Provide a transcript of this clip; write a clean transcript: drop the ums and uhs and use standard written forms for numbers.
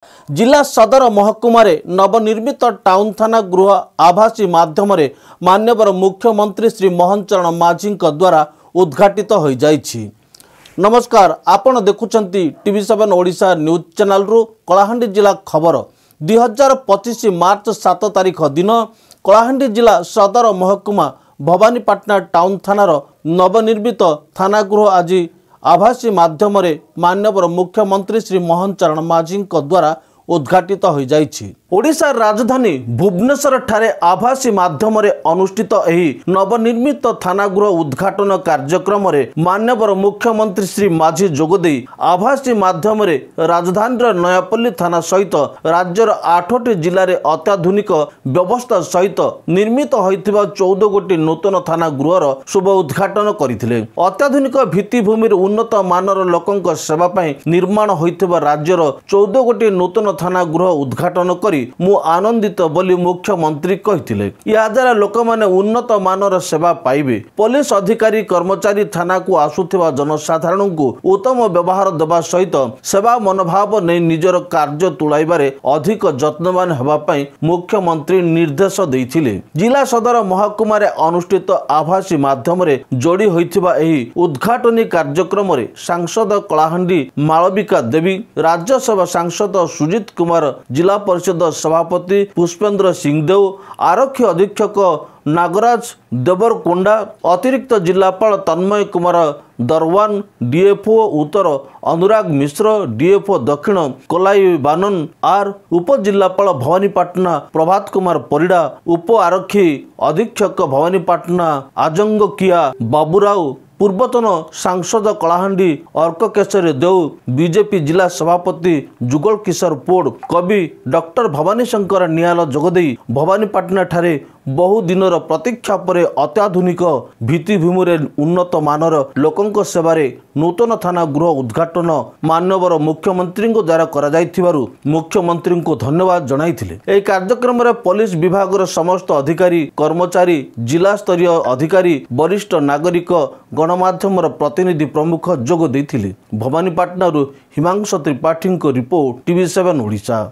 जिला सदर महकुमारे नवनिर्मित टाउन थाना गृह आभासी माध्यम मान्यवर मुख्यमंत्री श्री मोहन चरण माझी द्वारा उद्घाटित हो जाइछि। नमस्कार, आपण देखुचंती टीवी7 ओडिशा न्यूज चैनल रु कलाहांडी जिला खबर 2025 मार्च 7 तारिख दिन कलाहांडी जिला सदर महकुमा भवानीपाटना टाउन थानार नवनिर्मित थाना गृह आज आभासी माध्यम मान्यवर मुख्यमंत्री श्री मोहन चरण माझी द्वारा उद्घाटित हो जाइछि। ओडिशा राजधानी भुवनेश्वर ठारे आभासी माध्यम अनुष्ठित एही नवनिर्मित थाना गृह उद्घाटन कार्यक्रम मान्यवर मुख्यमंत्री श्री माझी जोगदे आभासी माध्यम राजधानी नयापल्ली थाना सहित राज्यर 8टी जिले में अत्याधुनिक व्यवस्था सहित निर्मित होइथिबा 14 गोटी नूतन थाना गृहर शुभ उद्घाटन करथिले। अत्याधुनिक भित्तिभूमि उन्नत मानर लोकंक सेवा पई निर्माण होइथिबा राज्यर 14 गोटी नूतन थाना गृह उद्घाटन करी मु आनंदित बोली मुख्यमंत्री कहिथिले। या द्वारा लोक माने उन्नत मानर सेवा पाइबे। पुलिस अधिकारी कर्मचारी थाना को आसुथिबा जनसाधारण को उत्तम व्यवहार देवा सहित सेवा मनोभाव नै निजर कार्य तुलाइबारे अधिक यत्नवान हेबा पई मुख्यमंत्री निर्देश दैथिले। जिला सदर महकुमारे अनुष्ठित आभासी माध्यम जोड़ी होइथिबा एही उद्घाटनी कार्यक्रम सांसद कलाहांडी मालविका देवी, राज्यसभा सांसद सुजित कुमार, जिला परिषद सभापति पुष्पेंद्र सिंहदेव, आरक्षी अधीक्षक नागराज देवरकोंडा, अतिरिक्त जिलापाल तन्मय कुमार दरवान, डीएफओ उत्तर अनुराग मिश्र, डीएफओ दक्षिण कोलाई बानन आर, उपजिलापाल भवानीपाटना प्रभात कुमार परिडा, उप आरक्षी अधीक्षक भवानीपाटना आजंगकिया बाबूराव, पूर्वतन सांसद कलाहांडी अर्क केशरी देव, बीजेपी जिला सभापति जुगल किशोर पोड़, कवि डॉक्टर भवानी शंकर नियाल जोगदे भवानीपाटना ठारे बहु दिनर प्रतीक्षा परे अत्याधुनिक भित्तिभूमि उन्नत मानर लोकंक सेवारे नूतन थाना गृह उद्घाटन मान्यवर मुख्यमंत्री द्वारा करा जाइथिबारु मुख्यमंत्री को धन्यवाद जणाइथिले। एही कार्यक्रम रे पुलिस विभाग समस्त अधिकारी कर्मचारी, जिला स्तरीय अधिकारी, वरिष्ठ नागरिक, गणमाध्यम प्रतिनिधि प्रमुख जोग देथिले। भवानीपाटना हिमांशु त्रिपाठी रिपोर्ट टीवी7 ओडिशा।